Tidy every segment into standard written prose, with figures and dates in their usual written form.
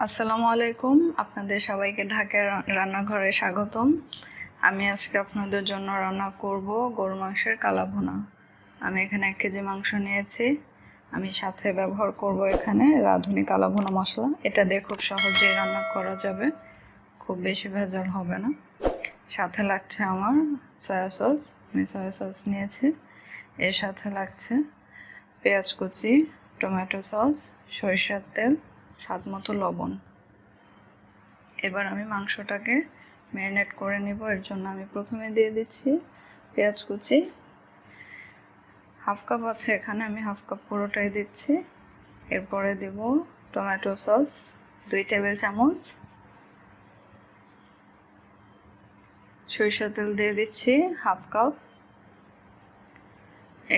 আসসালামু আলাইকুম, আপনাদের সবাইকে ঢাকায় রান্নাঘরে স্বাগতম। আমি আজকে আপনাদের জন্য রান্না করব গরু মাংসের কালা ভুনা। আমি এখানে 1 কেজি মাংস নিয়েছি। আমি সাথে ব্যবহার করব এখানে রাঁধুনি কালা ভুনা মশলা। এটা দিয়ে খুব সহজেই রান্না করা যাবে, খুব বেশি ভেজাল হবে না। সাথে লাগছে আমার সয়া সস, আমি সয়া সস নিয়েছি। এর সাথে লাগছে পেঁয়াজ কুচি, টমেটো সস, সরিষার তেল, স্বাদ মতো লবণ। এবার আমি মাংসটাকে ম্যারিনেট করে নেব। এর জন্য আমি প্রথমে দিয়ে দিচ্ছি পেঁয়াজ কুচি। হাফ কাপ আছে এখানে, আমি হাফ কাপ পুরোটাই দিচ্ছি। এরপরে দেব টমেটো সস 2 টেবিল চামচ, সরিষার তেল দিয়ে দিচ্ছি হাফ কাপ।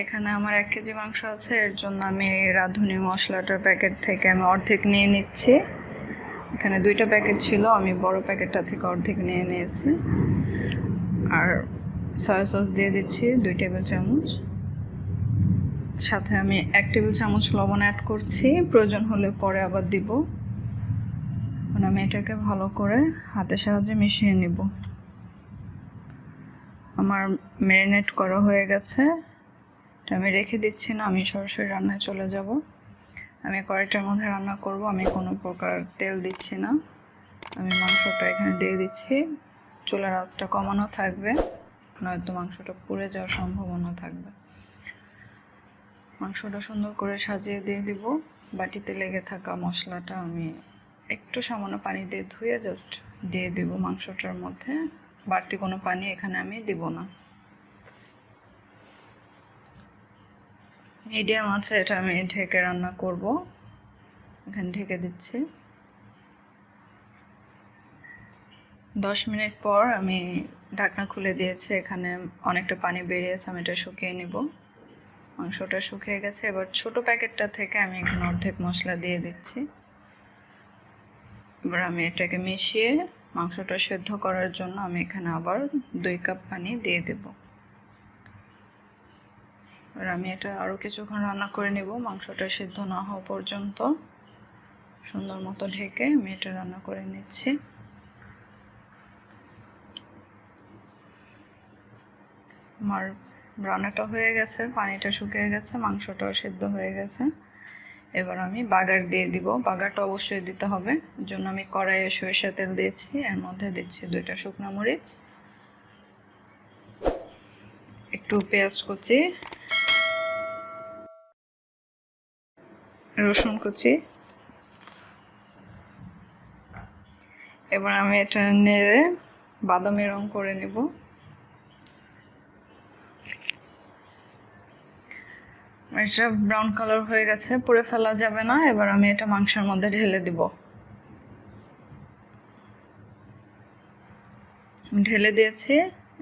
এখানে আমার 1 কেজি মাংস আছে, এর জন্য আমি রাঁধুনি মশলাটার প্যাকেট থেকে আমি অর্ধেক নিয়ে নিচ্ছি। এখানে 2টা প্যাকেট ছিল, আমি বড় প্যাকেটটা থেকে অর্ধেক নিয়ে নিয়েছি। আর সয়া সস দিয়ে দিচ্ছি 2 টেবিল চামচ। সাথে আমি 1 টেবিল চামচ লবণ অ্যাড করছি, প্রয়োজন হলে পরে আবার দিব। এখন আমি এটাকে ভালো করে হাতের সাহায্যে মিশিয়ে নিব। আমার ম্যারিনেট করা হয়ে গেছে, এটা আমি রেখে দিচ্ছি না, আমি সরাসরি রান্নায় চলে যাব। আমি কড়াইটার মধ্যে রান্না করব, আমি কোনো প্রকার তেল দিচ্ছি না। আমি মাংসটা এখানে দিয়ে দিচ্ছি। চুলার আঁচটা কমানো থাকবে, নয়তো মাংসটা পুড়ে যাওয়ার সম্ভাবনা থাকবে। মাংসটা সুন্দর করে সাজিয়ে দিয়ে দিব। বাটিতে লেগে থাকা মশলাটা আমি একটু সামান্য পানি দিয়ে ধুয়ে জাস্ট দিয়ে দিব মাংসটার মধ্যে। বাড়তি কোনো পানি এখানে আমি দিব না। মিডিয়াম আছে, এটা আমি ঢেকে রান্না করব। এখানে ঢেকে দিচ্ছি। 10 মিনিট পর আমি ঢাকনা খুলে দিয়েছি। এখানে অনেকটা পানি বেরিয়েছে, আমি এটা শুকিয়ে নেব। মাংসটা শুকিয়ে গেছে। এবার ছোট প্যাকেটটা থেকে আমি এখানে অর্ধেক মশলা দিয়ে দিচ্ছি। এবার আমি এটাকে মিশিয়ে মাংসটা সেদ্ধ করার জন্য আমি এখানে আবার 2 কাপ পানি দিয়ে দেব। এবার আমি এটা আরও কিছুক্ষণ রান্না করে নেব, মাংসটা সেদ্ধ না হওয়া পর্যন্ত। সুন্দর মতো ঢেকে আমি এটা রান্না করে নিচ্ছি। আমার রান্নাটা হয়ে গেছে, পানিটা শুকিয়ে গেছে, মাংসটাও সেদ্ধ হয়ে গেছে। এবার আমি বাগার দিয়ে দিব। বাগারটা অবশ্যই দিতে হবে, এর জন্য আমি কড়াইয়ে সরিষার তেল দিয়েছি। এর মধ্যে দিচ্ছি 2টা শুকনো মরিচ, একটু পেঁয়াজ কুচি, রসুন কুচি। এবার আমি এটা নেড়ে বাদামি রং করে নেব। এটা ব্রাউন কালার হয়ে গেছে, পুড়ে ফেলা যাবে না। এবার আমি এটা মাংসের মধ্যে ঢেলে দিব। ঢেলে দিয়েছি।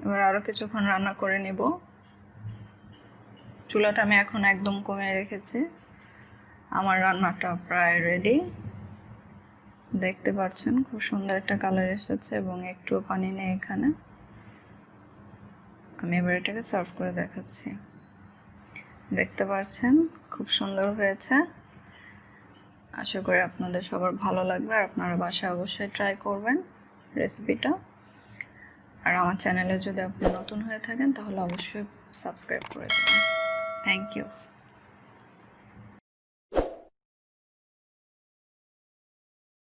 এবার আরও কিছুক্ষণ রান্না করে নেব। চুলাটা আমি এখন একদম কমিয়ে রেখেছি। আমার রান্নাটা প্রায় রেডি। দেখতে পাচ্ছেন খুব সুন্দর একটা কালার এসেছে এবং একটুও পানি নেই এখানে। আমি এবার এটাকে সার্ভ করে দেখাচ্ছি। দেখতে পাচ্ছেন খুব সুন্দর হয়েছে। আশা করি আপনাদের সবার ভালো লাগবে, আর আপনারা বাসায় অবশ্যই ট্রাই করবেন রেসিপিটা। আর আমার চ্যানেলে যদি আপনি নতুন হয়ে থাকেন তাহলে অবশ্যই সাবস্ক্রাইব করে দেবেন। Thank you.